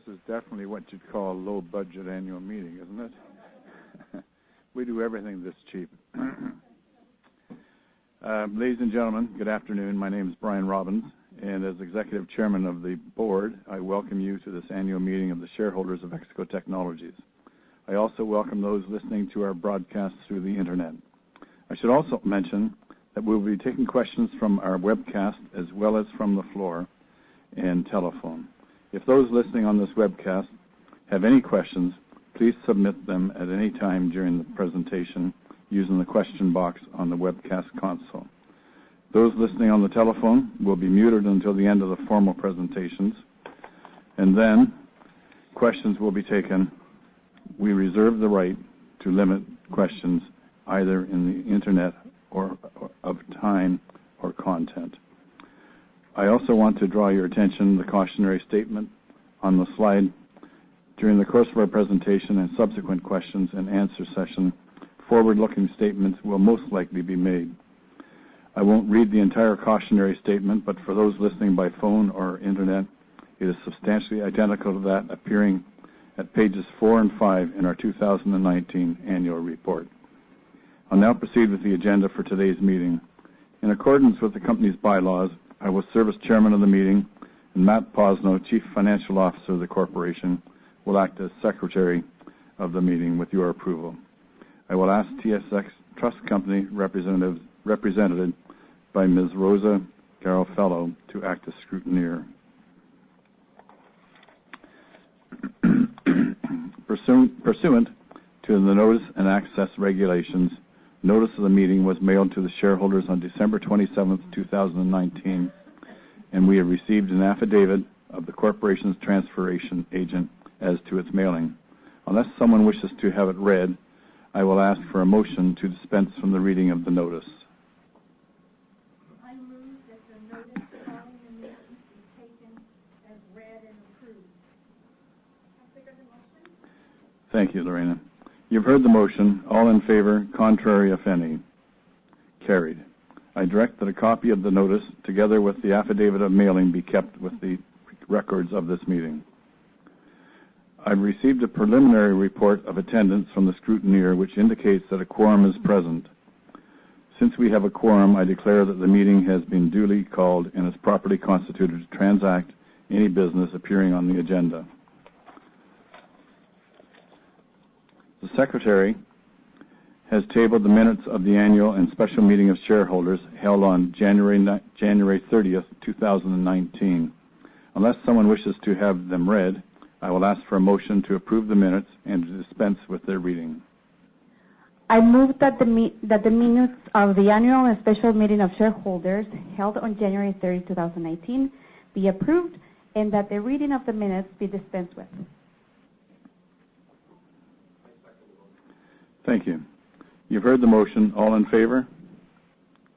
This is definitely what you'd call a low-budget annual meeting, isn't it? We do everything this cheap. Ladies and gentlemen, good afternoon. My name is Brian Robbins, and as Executive Chairman of the Board, I welcome you to this annual meeting of the shareholders of Exco Technologies. I also welcome those listening to our broadcast through the Internet. I should also mention that we will be taking questions from our webcast as well as from the floor and telephone. If those listening on this webcast have any questions, please submit them at any time during the presentation using the question box on the webcast console. Those listening on the telephone will be muted until the end of the formal presentations, and then questions will be taken. We reserve the right to limit questions either in the Internet or of time or content. I also want to draw your attention to the cautionary statement on the slide. During the course of our presentation and subsequent questions and answer session, forward-looking statements will most likely be made. I won't read the entire cautionary statement, but for those listening by phone or Internet, it is substantially identical to that appearing at pages 4 and 5 in our 2019 annual report. I'll now proceed with the agenda for today's meeting. In accordance with the company's bylaws, I will serve as chairman of the meeting, and Matt Posno, Chief Financial Officer of the corporation, will act as secretary of the meeting with your approval. I will ask TSX Trust Company represented by Ms. Rosa Garofalo to act as scrutineer. Pursuant to the notice and access regulations, notice of the meeting was mailed to the shareholders on December 27, 2019, and we have received an affidavit of the corporation's transfer agent as to its mailing. Unless someone wishes to have it read, I will ask for a motion to dispense from the reading of the notice. I move that the notice calling the meeting be taken as read and approved. I second the motion. Thank you, Lorena. You've heard the motion. All in favor, contrary, if any. Carried. I direct that a copy of the notice, together with the affidavit of mailing, be kept with the records of this meeting. I've received a preliminary report of attendance from the scrutineer, which indicates that a quorum is present. Since we have a quorum, I declare that the meeting has been duly called and is properly constituted to transact any business appearing on the agenda. The Secretary has tabled the minutes of the annual and special meeting of shareholders held on January 30th, 2019. Unless someone wishes to have them read, I will ask for a motion to approve the minutes and to dispense with their reading. I move that the minutes of the annual and special meeting of shareholders held on January 30, 2019 be approved and that the reading of the minutes be dispensed with. Thank you. You've heard the motion. All in favor?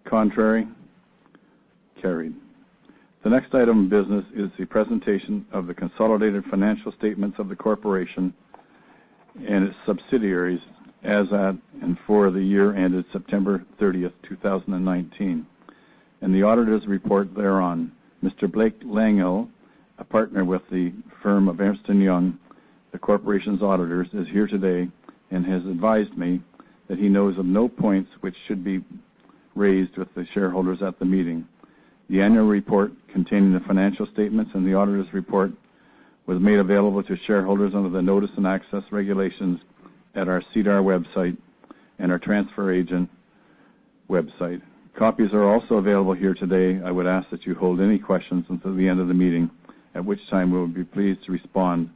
Contrary? Carried. The next item of business is the presentation of the consolidated financial statements of the corporation and its subsidiaries as at and for the year ended September 30th, 2019, and the auditor's report thereon. Mr. Blake Langell, a partner with the firm of Ernst & Young, the corporation's auditors, is here today and has advised me that he knows of no points which should be raised with the shareholders at the meeting. The annual report containing the financial statements and the auditor's report was made available to shareholders under the notice and access regulations at our SEDAR website and our transfer agent website. Copies are also available here today. I would ask that you hold any questions until the end of the meeting, at which time we will be pleased to respond.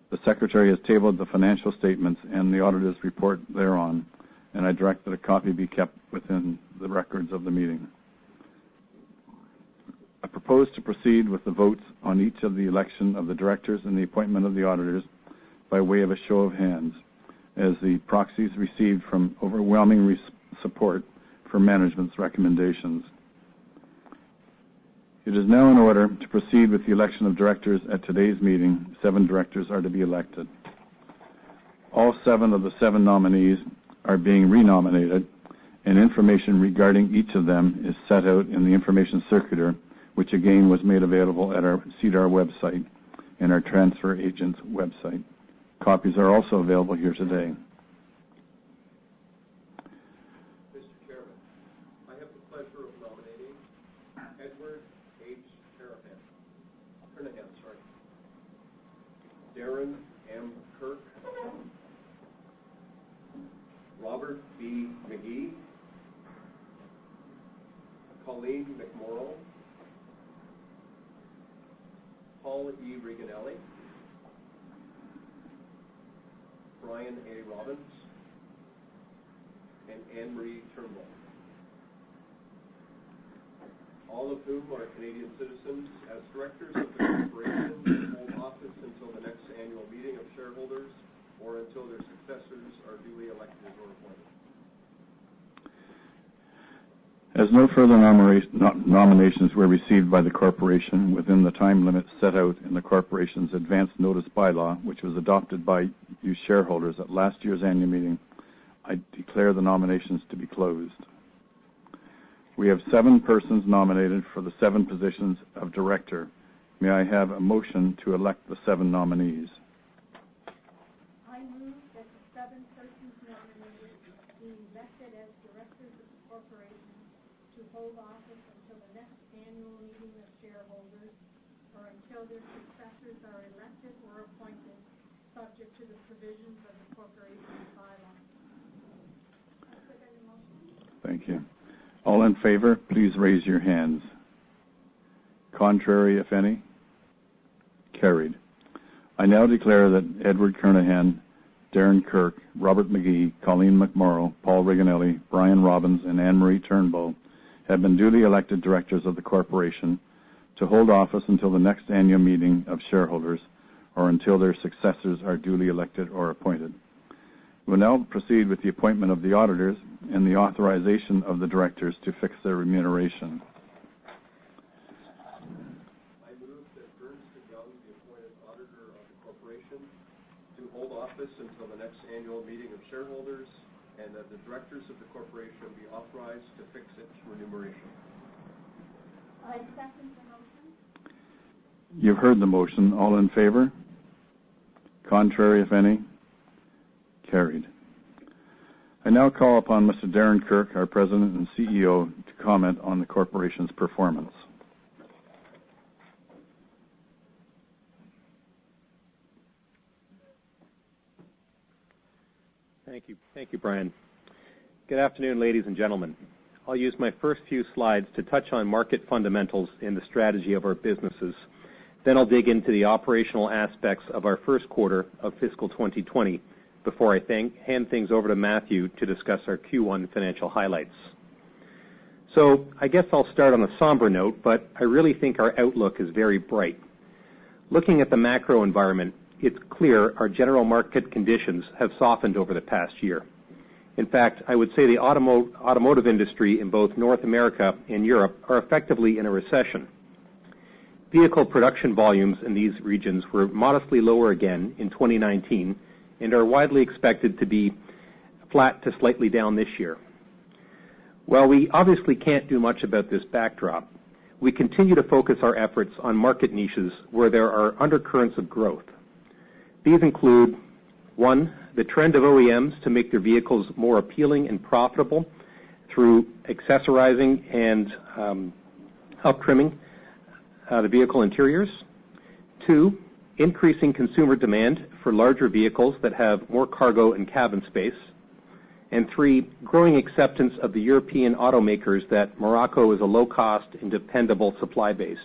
The Secretary has tabled the financial statements and the auditor's report thereon, and I direct that a copy be kept within the records of the meeting. I propose to proceed with the votes on each of the election of the directors and the appointment of the auditors by way of a show of hands, as the proxies received from overwhelming support for management's recommendations. It is now in order to proceed with the election of directors at today's meeting. 7 directors are to be elected. All 7 of the 7 nominees are being renominated, and information regarding each of them is set out in the information circular, which again was made available at our SEDAR website and our transfer agent's website. Copies are also available here today. Mr. Chairman, I have the pleasure of nominating Edward H. Kernahan, Darren M. Kirk, Robert B. McGee, Colleen McMorrow, Paul E. Reganelli, Brian A. Robbins, and Anne Marie Turnbull, all of whom are Canadian citizens, as directors of the corporation to hold office until the next annual meeting of shareholders or until their successors are duly elected or appointed. As no further nominations were received by the corporation within the time limit set out in the corporation's advance notice bylaw, which was adopted by you shareholders at last year's annual meeting, I declare the nominations to be closed. We have 7 persons nominated for the 7 positions of director. May I have a motion to elect the 7 nominees? I move that the 7 persons nominated be elected as directors of the corporation to hold office until the next annual meeting of shareholders or until their successors are elected or appointed, subject to the provisions of the corporation's bylaw. I second the motion. Thank you. All in favor, please raise your hands. Contrary, if any? Carried. I now declare that Edward Kernahan, Darren Kirk, Robert McGee, Colleen McMorrow, Paul Reganelli, Brian Robbins, and Anne Marie Turnbull have been duly elected directors of the corporation to hold office until the next annual meeting of shareholders or until their successors are duly elected or appointed. We will now proceed with the appointment of the auditors and the authorization of the directors to fix their remuneration. I move that Ernst & Young be appointed auditor of the corporation to hold office until the next annual meeting of shareholders and that the directors of the corporation be authorized to fix its remuneration. I second the motion. You've heard the motion. All in favor? Contrary, if any? Carried. I now call upon Mr. Darren Kirk, our President and CEO, to comment on the corporation's performance. Thank you, Brian. Good afternoon, ladies and gentlemen. I'll use my first few slides to touch on market fundamentals and the strategy of our businesses. Then I'll dig into the operational aspects of our first quarter of fiscal 2020 before I hand things over to Matthew to discuss our Q1 financial highlights. So I guess I'll start on a somber note, but I really think our outlook is very bright. Looking at the macro environment, it's clear our general market conditions have softened over the past year. In fact, I would say the automotive industry in both North America and Europe are effectively in a recession. Vehicle production volumes in these regions were modestly lower again in 2019 and are widely expected to be flat to slightly down this year. While we obviously can't do much about this backdrop, we continue to focus our efforts on market niches where there are undercurrents of growth. These include, 1, the trend of OEMs to make their vehicles more appealing and profitable through accessorizing and up-trimming the vehicle interiors. 2, increasing consumer demand for larger vehicles that have more cargo and cabin space. And 3, growing acceptance of the European automakers that Morocco is a low-cost and dependable supply base.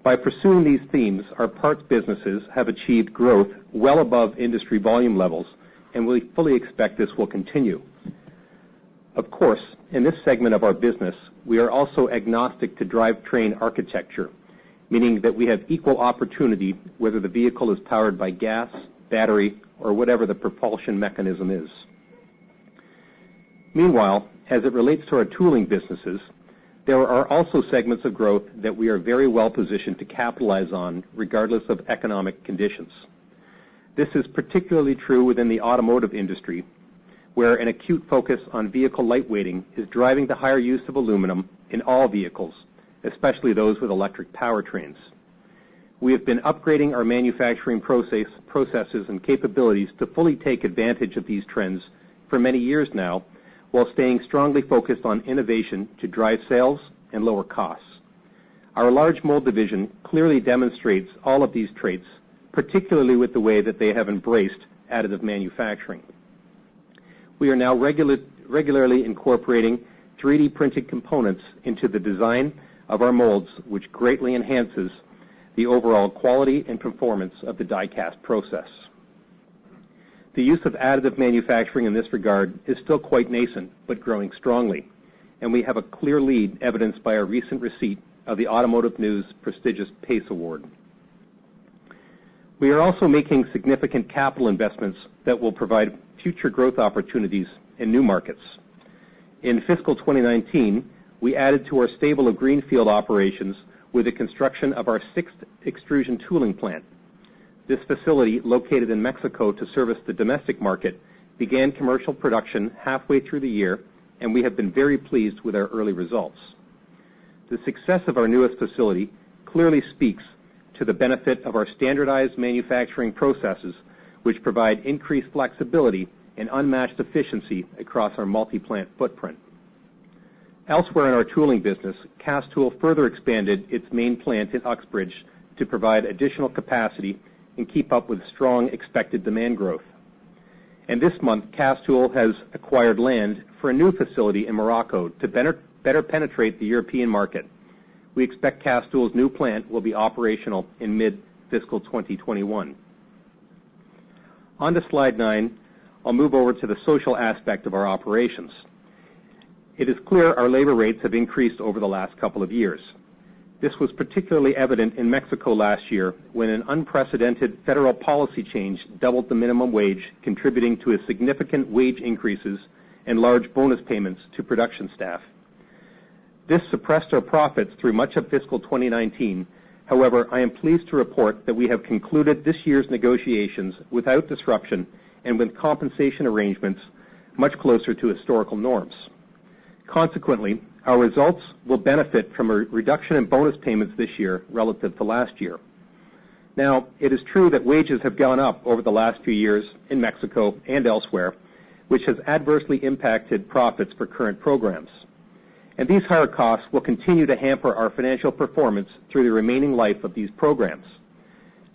By pursuing these themes, our parts businesses have achieved growth well above industry volume levels, and we fully expect this will continue. Of course, in this segment of our business, we are also agnostic to drivetrain architecture, meaning that we have equal opportunity whether the vehicle is powered by gas, battery, or whatever the propulsion mechanism is. Meanwhile, as it relates to our tooling businesses, there are also segments of growth that we are very well positioned to capitalize on regardless of economic conditions. This is particularly true within the automotive industry, where an acute focus on vehicle lightweighting is driving the higher use of aluminum in all vehicles, especially those with electric powertrains. We have been upgrading our manufacturing processes and capabilities to fully take advantage of these trends for many years now, while staying strongly focused on innovation to drive sales and lower costs. Our large mold division clearly demonstrates all of these traits, particularly with the way that they have embraced additive manufacturing. We are now regularly incorporating 3D printed components into the design of our molds, which greatly enhances the overall quality and performance of the die-cast process. The use of additive manufacturing in this regard is still quite nascent, but growing strongly, and we have a clear lead evidenced by our recent receipt of the Automotive News prestigious PACE Award. We are also making significant capital investments that will provide future growth opportunities in new markets. In fiscal 2019, we added to our stable of greenfield operations with the construction of our 6th extrusion tooling plant. This facility, located in Mexico to service the domestic market, began commercial production halfway through the year, and we have been very pleased with our early results. The success of our newest facility clearly speaks to the benefit of our standardized manufacturing processes, which provide increased flexibility and unmatched efficiency across our multi-plant footprint. Elsewhere in our tooling business, Castool further expanded its main plant in Uxbridge to provide additional capacity and keep up with strong expected demand growth. And this month, Castool has acquired land for a new facility in Morocco to better penetrate the European market. We expect Castool's new plant will be operational in mid-fiscal 2021. On to slide 9, I'll move over to the social aspect of our operations. It is clear our labor rates have increased over the last couple of years. This was particularly evident in Mexico last year, when an unprecedented federal policy change doubled the minimum wage, contributing to significant wage increases and large bonus payments to production staff. This suppressed our profits through much of fiscal 2019. However, I am pleased to report that we have concluded this year's negotiations without disruption and with compensation arrangements much closer to historical norms. Consequently, our results will benefit from a reduction in bonus payments this year relative to last year. Now, it is true that wages have gone up over the last few years in Mexico and elsewhere, which has adversely impacted profits for current programs. And these higher costs will continue to hamper our financial performance through the remaining life of these programs.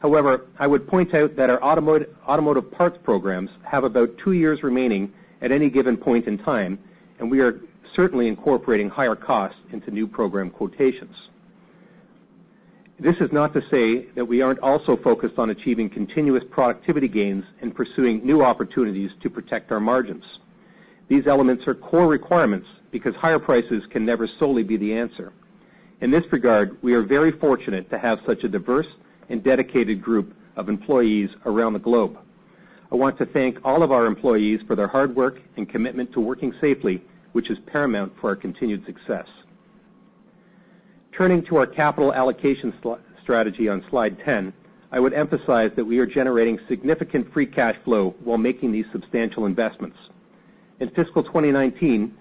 However, I would point out that our automotive parts programs have about 2 years remaining at any given point in time, and we are certainly incorporating higher costs into new program quotations. This is not to say that we aren't also focused on achieving continuous productivity gains and pursuing new opportunities to protect our margins. These elements are core requirements because higher prices can never solely be the answer. In this regard, we are very fortunate to have such a diverse and dedicated group of employees around the globe. I want to thank all of our employees for their hard work and commitment to working safely, which is paramount for our continued success. Turning to our capital allocation strategy on slide 10, I would emphasize that we are generating significant free cash flow while making these substantial investments. In fiscal 2019,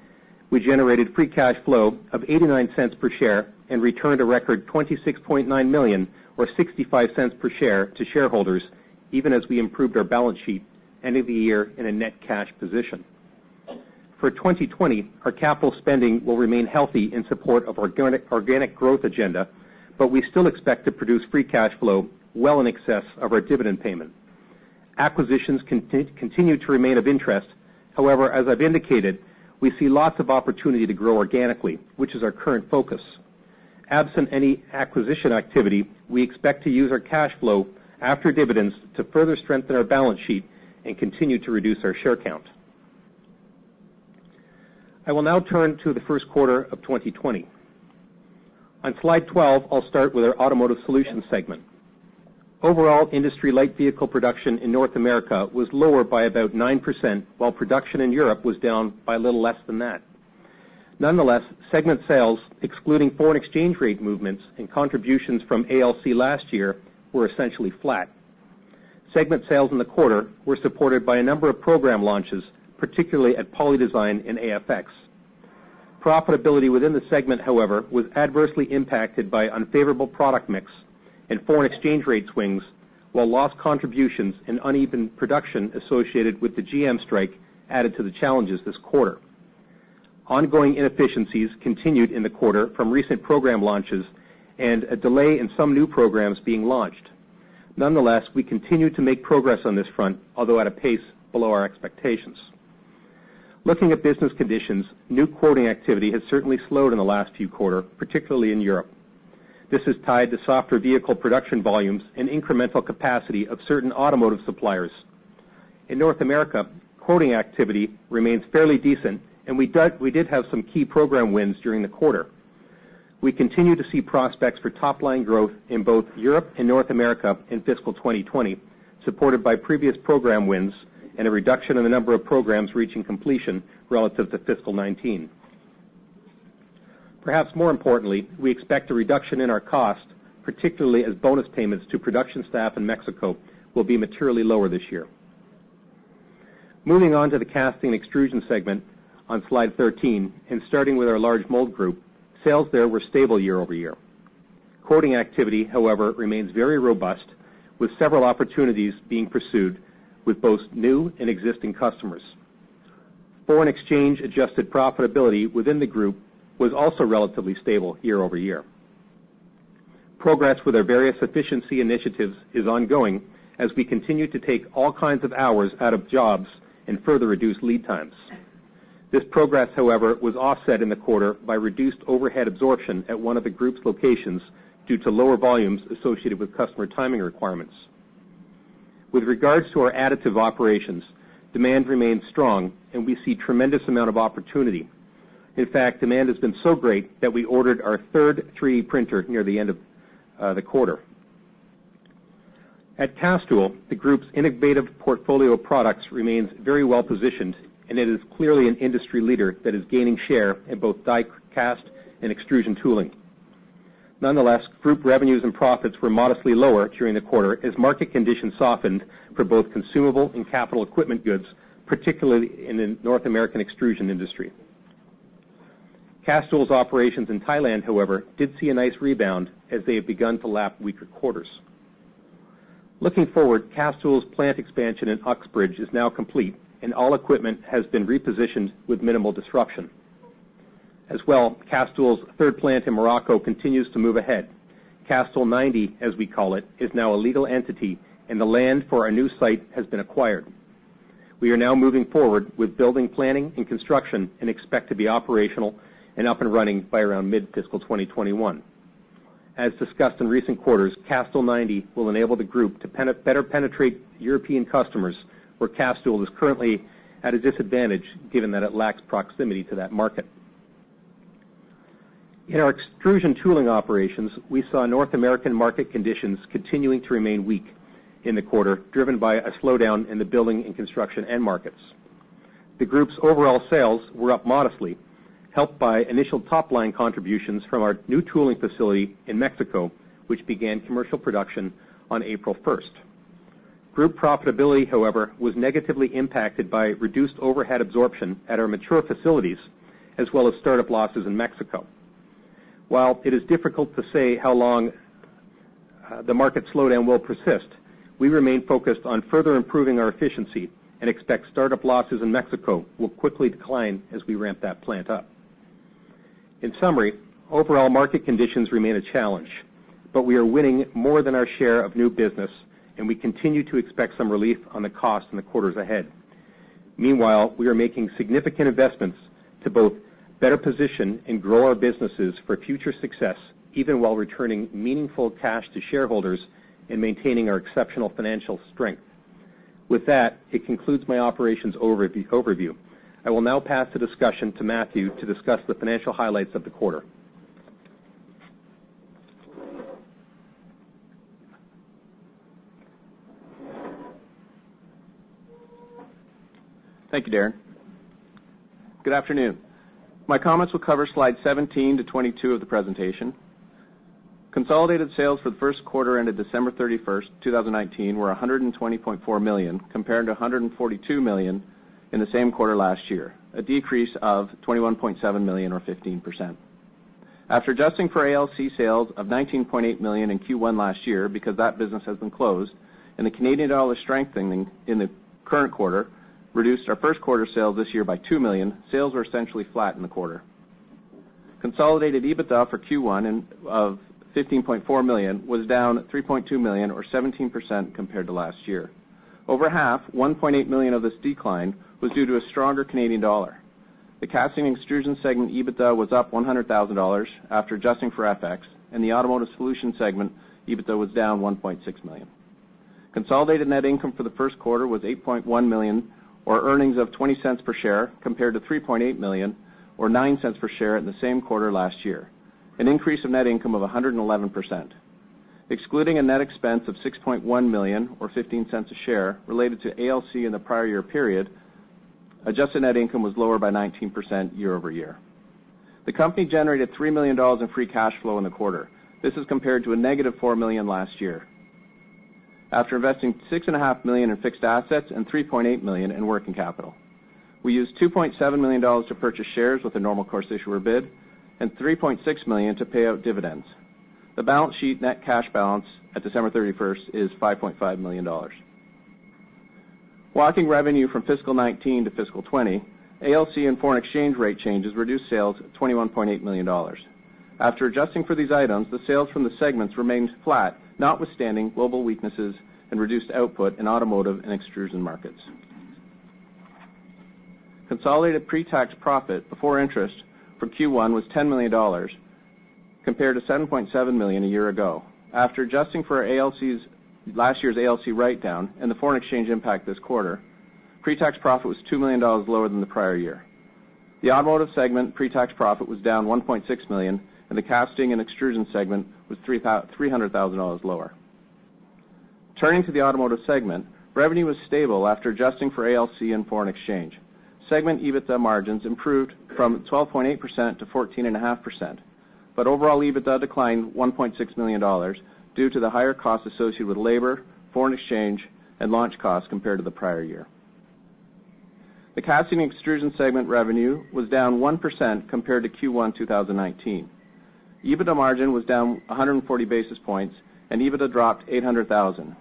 we generated free cash flow of 89 cents per share and returned a record $26.9 million, or 65 cents per share, to shareholders, even as we improved our balance sheet, ending the year in a net cash position. For 2020, our capital spending will remain healthy in support of our organic growth agenda, but we still expect to produce free cash flow well in excess of our dividend payment. Acquisitions continue to remain of interest. However, as I've indicated, we see lots of opportunity to grow organically, which is our current focus. Absent any acquisition activity, we expect to use our cash flow after dividends to further strengthen our balance sheet and continue to reduce our share count. I will now turn to the first quarter of 2020. On slide 12, I'll start with our Automotive Solutions segment. Overall industry light vehicle production in North America was lower by about 9%, while production in Europe was down by a little less than that. Nonetheless, segment sales, excluding foreign exchange rate movements and contributions from ALC last year, were essentially flat. Segment sales in the quarter were supported by a number of program launches, particularly at Polydesign and AFX. Profitability within the segment, however, was adversely impacted by unfavorable product mix and foreign exchange rate swings, while lost contributions and uneven production associated with the GM strike added to the challenges this quarter. Ongoing inefficiencies continued in the quarter from recent program launches and a delay in some new programs being launched. Nonetheless, we continue to make progress on this front, although at a pace below our expectations. Looking at business conditions, new quoting activity has certainly slowed in the last few quarters, particularly in Europe. This is tied to softer vehicle production volumes and incremental capacity of certain automotive suppliers. In North America, quoting activity remains fairly decent, and we did have some key program wins during the quarter. We continue to see prospects for top-line growth in both Europe and North America in fiscal 2020, supported by previous program wins and a reduction in the number of programs reaching completion relative to fiscal 19. Perhaps more importantly, we expect a reduction in our cost, particularly as bonus payments to production staff in Mexico will be materially lower this year. Moving on to the casting and extrusion segment on slide 13, and starting with our large mold group, sales there were stable year over year. Quoting activity, however, remains very robust, with several opportunities being pursued with both new and existing customers. Foreign exchange adjusted profitability within the group was also relatively stable year over year. Progress with our various efficiency initiatives is ongoing as we continue to take all kinds of hours out of jobs and further reduce lead times. This progress, however, was offset in the quarter by reduced overhead absorption at one of the group's locations due to lower volumes associated with customer timing requirements. With regards to our additive operations, demand remains strong and we see tremendous amount of opportunity. In fact, demand has been so great that we ordered our third 3D printer near the end of the quarter. At Castool, the group's innovative portfolio of products remains very well positioned, and it is clearly an industry leader that is gaining share in both die cast and extrusion tooling. Nonetheless, group revenues and profits were modestly lower during the quarter as market conditions softened for both consumable and capital equipment goods, particularly in the North American extrusion industry. Castool's operations in Thailand, however, did see a nice rebound as they have begun to lap weaker quarters. Looking forward, Castool's plant expansion in Uxbridge is now complete, and all equipment has been repositioned with minimal disruption. As well, Castool's third plant in Morocco continues to move ahead. Castool 90, as we call it, is now a legal entity, and the land for our new site has been acquired. We are now moving forward with building planning and construction and expect to be operational and up and running by around mid-fiscal 2021. As discussed in recent quarters, Castool 90 will enable the group to better penetrate European customers where Castool is currently at a disadvantage given that it lacks proximity to that market. In our extrusion tooling operations, we saw North American market conditions continuing to remain weak in the quarter, driven by a slowdown in the building and construction end markets. The group's overall sales were up modestly, helped by initial top-line contributions from our new tooling facility in Mexico, which began commercial production on April 1st. Group profitability, however, was negatively impacted by reduced overhead absorption at our mature facilities, as well as startup losses in Mexico. While it is difficult to say how long the market slowdown will persist, we remain focused on further improving our efficiency and expect startup losses in Mexico will quickly decline as we ramp that plant up. In summary, overall market conditions remain a challenge, but we are winning more than our share of new business, and we continue to expect some relief on the cost in the quarters ahead. Meanwhile, we are making significant investments to both better position and grow our businesses for future success, even while returning meaningful cash to shareholders and maintaining our exceptional financial strength. With that, it concludes my operations overview. I will now pass the discussion to Matthew to discuss the financial highlights of the quarter. Thank you, Darren. Good afternoon. My comments will cover slides 17 to 22 of the presentation. Consolidated sales for the first quarter ended December 31st, 2019 were $120.4 million compared to $142 million in the same quarter last year, a decrease of $21.7 million or 15%. After adjusting for ALC sales of $19.8 million in Q1 last year, because that business has been closed, and the Canadian dollar strengthening in the current quarter reduced our first quarter sales this year by $2 million, sales were essentially flat in the quarter. Consolidated EBITDA for Q1 of $15.4 million was down $3.2 million or 17% compared to last year. Over half, $1.8 million of this decline, was due to a stronger Canadian dollar. The casting and extrusion segment EBITDA was up $100,000 after adjusting for FX, and the automotive solutions segment EBITDA was down $1.6 million. Consolidated net income for the first quarter was $8.1 million, or earnings of 20 cents per share, compared to $3.8 million, or 9 cents per share in the same quarter last year, an increase of net income of 111%. Excluding a net expense of $6.1 million, or 15 cents a share, related to ALC in the prior year period, adjusted net income was lower by 19% year over year. The company generated $3 million in free cash flow in the quarter. This is compared to a negative $4 million last year. After investing $6.5 million in fixed assets and $3.8 million in working capital, we used $2.7 million to purchase shares with a normal course issuer bid and $3.6 million to pay out dividends. The balance sheet net cash balance at December 31st is $5.5 million. Walking revenue from fiscal 19 to fiscal 20, ALC and foreign exchange rate changes reduced sales $21.8 million. After adjusting for these items, the sales from the segments remained flat, notwithstanding global weaknesses and reduced output in automotive and extrusion markets. Consolidated pre-tax profit before interest for Q1 was $10 million, compared to $7.7 million a year ago. After adjusting for last year's ALC write-down and the foreign exchange impact this quarter, pre-tax profit was $2 million lower than the prior year. The automotive segment pre-tax profit was down $1.6 million, and the casting and extrusion segment was $300,000 lower. Turning to the automotive segment, revenue was stable after adjusting for ALC and foreign exchange. Segment EBITDA margins improved from 12.8% to 14.5%, but overall EBITDA declined $1.6 million due to the higher costs associated with labor, foreign exchange, and launch costs compared to the prior year. The casting and extrusion segment revenue was down 1% compared to Q1 2019. EBITDA margin was down 140 basis points, and EBITDA dropped $800,000.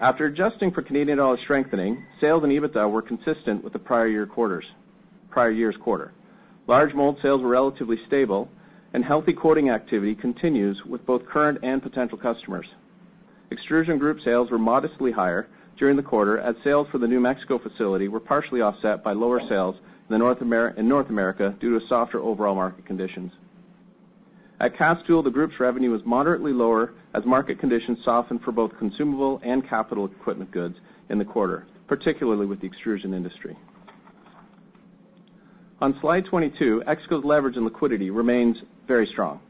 After adjusting for Canadian dollar strengthening, sales and EBITDA were consistent with the prior year's quarter. Large mold sales were relatively stable, and healthy quoting activity continues with both current and potential customers. Extrusion group sales were modestly higher during the quarter, as sales for the New Mexico facility were partially offset by lower sales in North America due to softer overall market conditions. At Castool, the group's revenue was moderately lower as market conditions softened for both consumable and capital equipment goods in the quarter, particularly with the extrusion industry. On slide 22, Exco's leverage and liquidity remains very strong.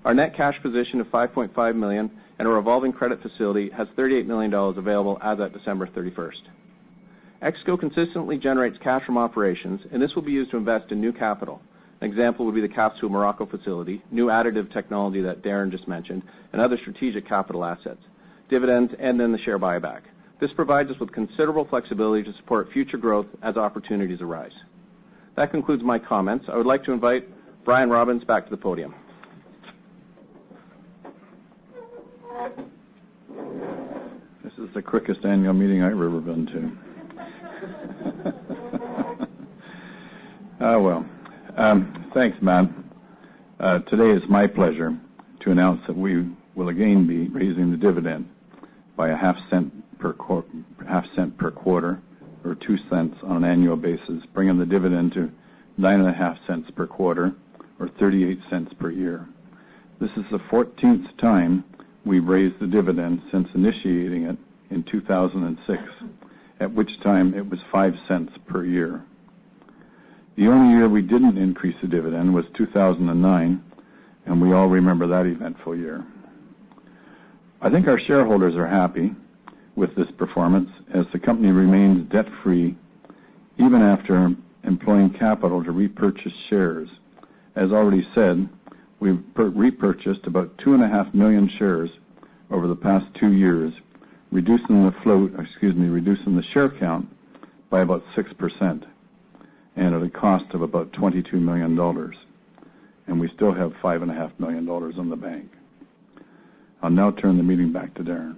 Our net cash position of $5.5 million and a revolving credit facility has $38 million available as at December 31st. Exco consistently generates cash from operations, and this will be used to invest in new capital. An example would be the Castool Morocco facility, new additive technology that Darren just mentioned, and other strategic capital assets, dividends, and then the share buyback. This provides us with considerable flexibility to support future growth as opportunities arise. That concludes my comments. I would like to invite Brian Robbins back to the podium. This is the quickest annual meeting I've ever been to. Thanks, Matt. Today it's my pleasure to announce that we will again be raising the dividend by a half cent per quarter, or 2 cents on an annual basis, bringing the dividend to 9.5 cents per quarter, or 38 cents per year. This is the 14th time we've raised the dividend since initiating it in 2006, at which time it was 5 cents per year. The only year we didn't increase the dividend was 2009, and we all remember that eventful year. I think our shareholders are happy with this performance, as the company remains debt-free even after employing capital to repurchase shares. As already said, we've repurchased about 2.5 million shares over the past 2 years, reducing the share count by about 6%, and at a cost of about $22 million. and we still have $5.5 million in the bank. I'll now turn the meeting back to Darren.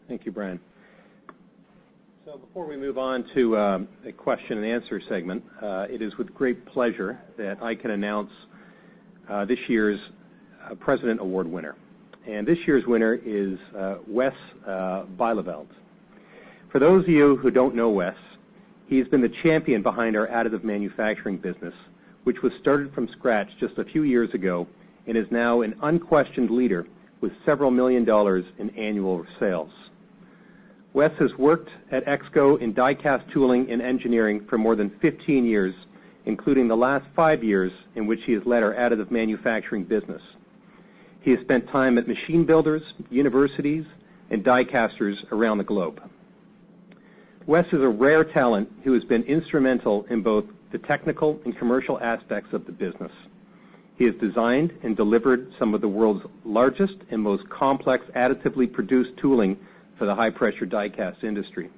Thank you, Brian. So before we move on to a question and answer segment, it is with great pleasure that I can announce this year's President Award winner. And this year's winner is Wes Bijleveld. For those of you who don't know Wes, he's been the champion behind our additive manufacturing business, which was started from scratch just a few years ago and is now an unquestioned leader with several $1 million in annual sales. Wes has worked at Exco in die-cast tooling and engineering for more than 15 years, including the last 5 years in which he has led our additive manufacturing business. He has spent time at machine builders, universities, and die-casters around the globe. Wes is a rare talent who has been instrumental in both the technical and commercial aspects of the business. He has designed and delivered some of the world's largest and most complex additively produced tooling for the high-pressure die-cast industry.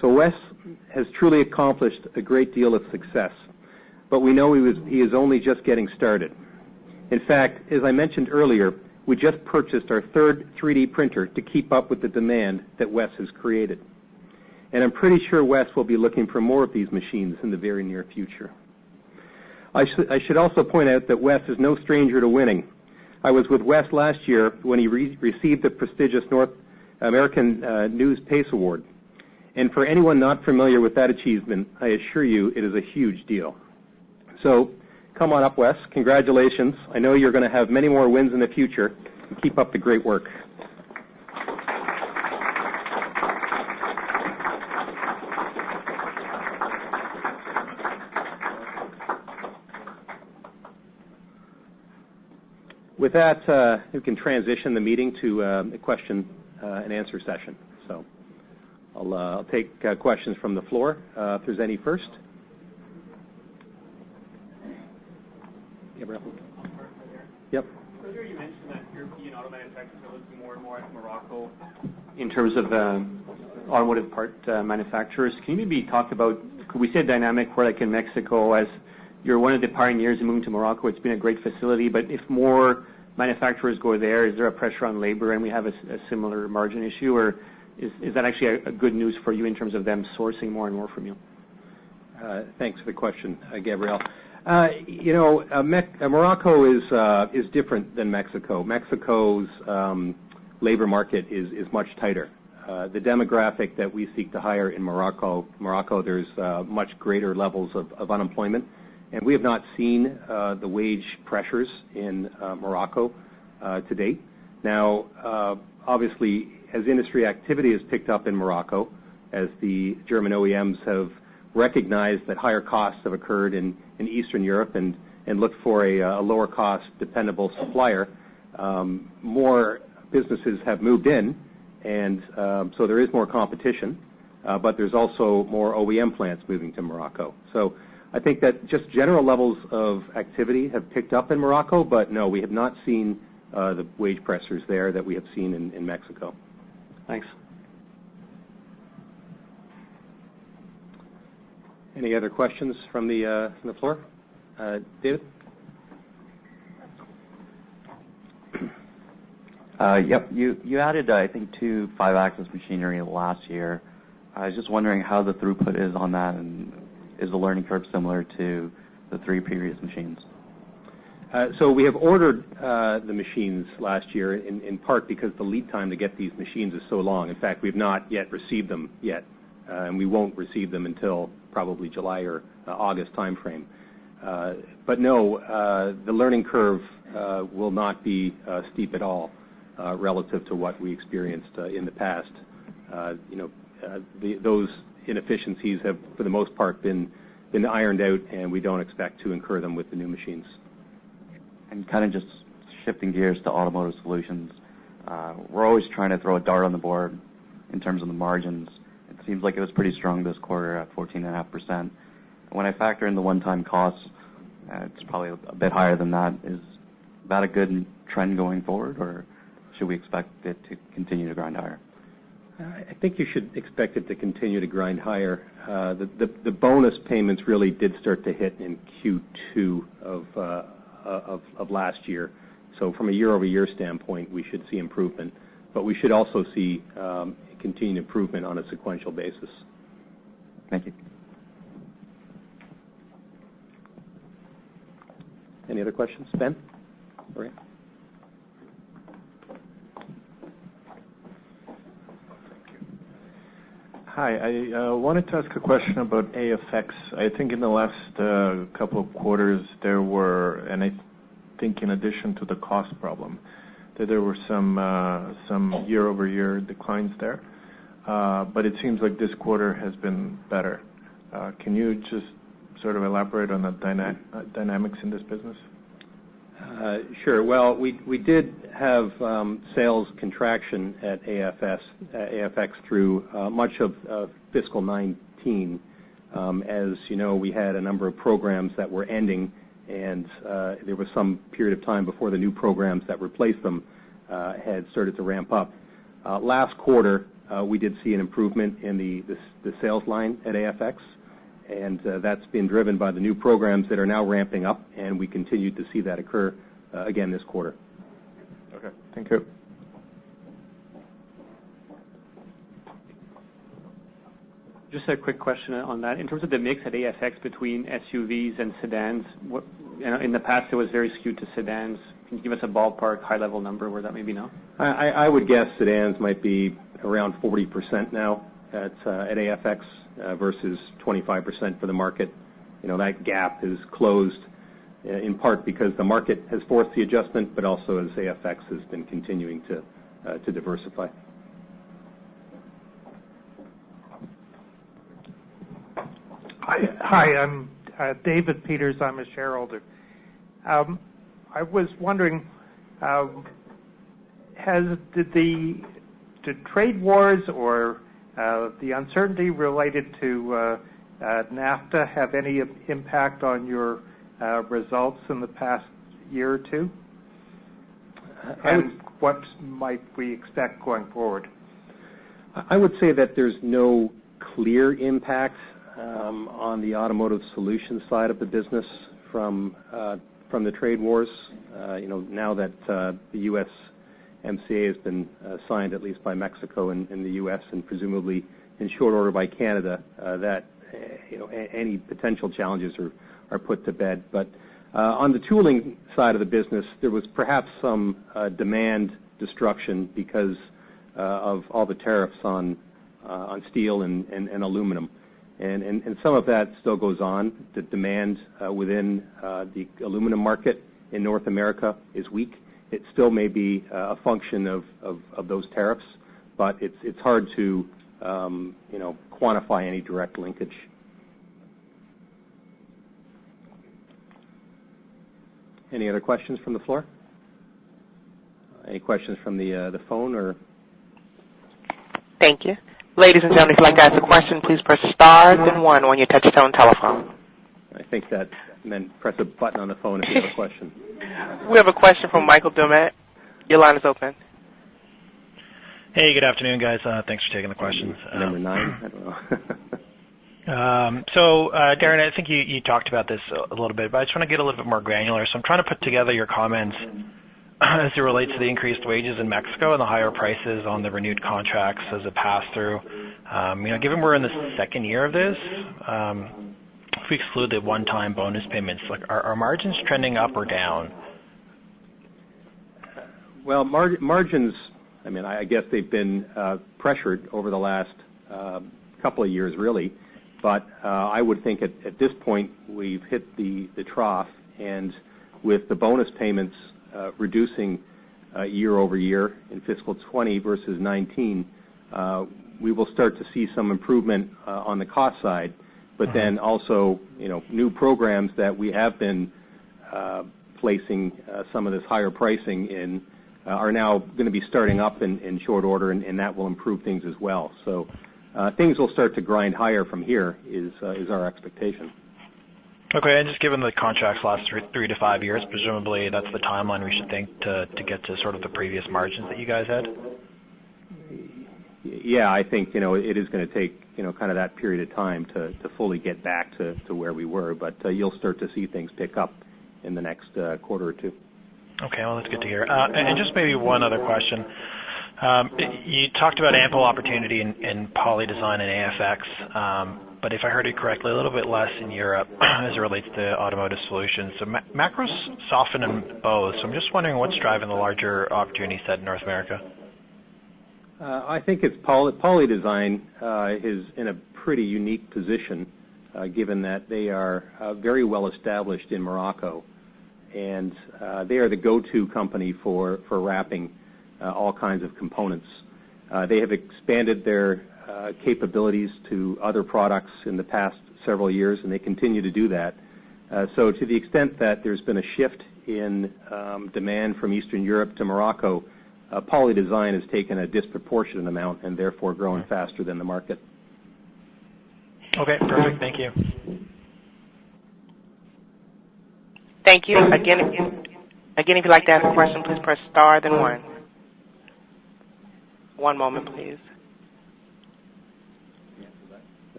So Wes has truly accomplished a great deal of success, but we know he is only just getting started. In fact, as I mentioned earlier, we just purchased our third 3D printer to keep up with the demand that Wes has created. And I'm pretty sure Wes will be looking for more of these machines in the very near future. I should also point out that Wes is no stranger to winning. I was with Wes last year when he received the prestigious North American News PACE Award. And for anyone not familiar with that achievement, I assure you it is a huge deal. So come on up, Wes. Congratulations. I know you're going to have many more wins in the future. And keep up the great work. With that, we can transition the meeting to a question and answer session. So I'll take questions from the floor, if there's any first. Gabriel? Yep. Earlier you mentioned that European auto manufacturers are looking more and more at Morocco in terms of automotive part manufacturers. Can you maybe talk about, could we say a dynamic where, like in Mexico, as you're one of the pioneers in moving to Morocco, it's been a great facility, but if more manufacturers go there, is there a pressure on labor and we have a similar margin issue, or is that actually a good news for you in terms of them sourcing more and more from you? Thanks for the question, Gabriel. Morocco is different than Mexico. Mexico's labor market is much tighter. The demographic that we seek to hire in Morocco, there's much greater levels of unemployment, and we have not seen the wage pressures in Morocco to date. Now, obviously, as industry activity has picked up in Morocco, as the German OEMs have recognized that higher costs have occurred in Eastern Europe and looked for a lower cost, dependable supplier, more businesses have moved in, and so there is more competition, but there's also more OEM plants moving to Morocco. So I think that just general levels of activity have picked up in Morocco, but no, we have not seen the wage pressures there that we have seen in Mexico. Thanks. Any other questions from the floor? David? Yep. You added, I think, 2 5-axis machinery last year. I was just wondering how the throughput is on that, and is the learning curve similar to the 3 previous machines? So we have ordered the machines last year in part because the lead time to get these machines is so long. In fact, we've not yet received them yet, and we won't receive them until probably July or August timeframe. But no, the learning curve will not be steep at all relative to what we experienced in the past. Those inefficiencies have, for the most part, been ironed out, and we don't expect to incur them with the new machines. And kind of just shifting gears to automotive solutions, we're always trying to throw a dart on the board in terms of the margins. It seems like it was pretty strong this quarter at 14.5%. When I factor in the one-time costs, it's probably a bit higher than that. Is that a good trend going forward, or should we expect it to continue to grind higher? I think you should expect it to continue to grind higher. The bonus payments really did start to hit in Q2 of last year. So from a year-over-year standpoint, we should see improvement. But we should also see continued improvement on a sequential basis. Thank you. Any other questions? Ben? All right. Hi, I wanted to ask a question about AFX. I think in the last couple of quarters there were, and I think in addition to the cost problem, that there were some year-over-year declines there. But it seems like this quarter has been better. Can you just sort of elaborate on the dynamics in this business? Sure. Well, we did have sales contraction at AFX through much of fiscal 19. As you know, we had a number of programs that were ending, and there was some period of time before the new programs that replaced them had started to ramp up. Last quarter, we did see an improvement in the sales line at AFX, and that's been driven by the new programs that are now ramping up, and we continue to see that occur again this quarter. Okay, thank you. Just a quick question on that. In terms of the mix at AFX between SUVs and sedans, in the past it was very skewed to sedans. Can you give us a ballpark high-level number where that may be now? I would guess sedans might be around 40% now at AFX versus 25% for the market. That gap is closed in part because the market has forced the adjustment, but also as AFX has been continuing to diversify. Hi, I'm David Peters. I'm a shareholder. I was wondering, did trade wars or the uncertainty related to NAFTA have any impact on your results in the past year or two? And what might we expect going forward? I would say that there's no clear impact on the automotive solutions side of the business from the trade wars. Now that the U.S. MCA has been signed, at least by Mexico and the U.S., and presumably in short order by Canada, that any potential challenges are put to bed. But on the tooling side of the business, there was perhaps some demand destruction because of all the tariffs on steel and aluminum. And some of that still goes on. The demand within the aluminum market in North America is weak. It still may be a function of those tariffs, but it's hard to quantify any direct linkage. Any other questions from the floor? Any questions from the phone or? Thank you. Ladies and gentlemen, if you'd like to ask a question, please press star then 1 on your touch-tone telephone. I think that, and then press a button on the phone if you have a question. We have a question from Michael Dumet. Your line is open. Hey, good afternoon, guys. Thanks for taking the questions. Number 9? I don't know. So, Darren, I think you talked about this a little bit, but I just want to get a little bit more granular. So I'm trying to put together your comments as it relates to the increased wages in Mexico and the higher prices on the renewed contracts as a pass-through. Given we're in the second year of this, if we exclude the one-time bonus payments, are margins trending up or down? Well, margins, I guess they've been pressured over the last couple of years, really. But I would think at this point we've hit the trough, and with the bonus payments reducing year over year in fiscal 20 versus 19, we will start to see some improvement on the cost side. But then also, new programs that we have been placing some of this higher pricing in are now going to be starting up in short order, and that will improve things as well. So things will start to grind higher from here is our expectation. Okay, and just given the contracts last 3 to 5 years, presumably that's the timeline we should think to get to sort of the previous margins that you guys had? Yeah, I think it is going to take kind of that period of time to fully get back to where we were, but you'll start to see things pick up in the next quarter or two. Okay, well, that's good to hear. And just maybe one other question. You talked about ample opportunity in poly design and AFX, but if I heard you correctly, a little bit less in Europe as it relates to automotive solutions. So macros soften in both, so I'm just wondering what's driving the larger opportunity set in North America. I think it's poly design is in a pretty unique position, given that they are very well established in Morocco, and they are the go-to company for wrapping all kinds of components. They have expanded their capabilities to other products in the past several years, and they continue to do that. So to the extent that there's been a shift in demand from Eastern Europe to Morocco, poly design has taken a disproportionate amount and therefore grown faster than the market. Okay, perfect. Thank you. Thank you. Again, if you'd like to ask a question, please press star, then 1. One moment, please.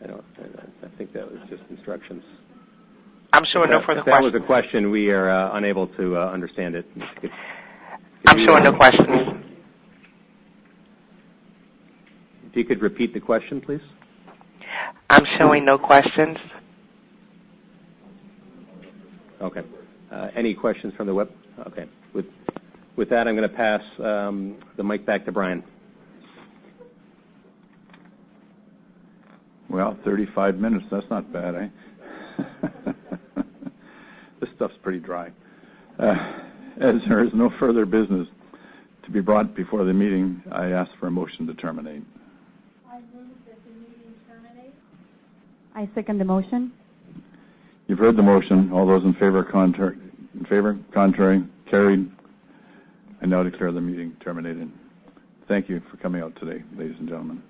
I think that was just instructions. I'm sure no further questions. If that was a question, we are unable to understand it. I'm sure no questions. If you could repeat the question, please. I'm showing no questions. Okay. Any questions from the web? Okay. With that, I'm going to pass the mic back to Brian. Well, 35 minutes, that's not bad, eh? This stuff's pretty dry. As there is no further business to be brought before the meeting, I ask for a motion to terminate. I move that the meeting terminate. I second the motion. You've heard the motion. All those in favor, contrary, carried. I now declare the meeting terminated. Thank you for coming out today, ladies and gentlemen.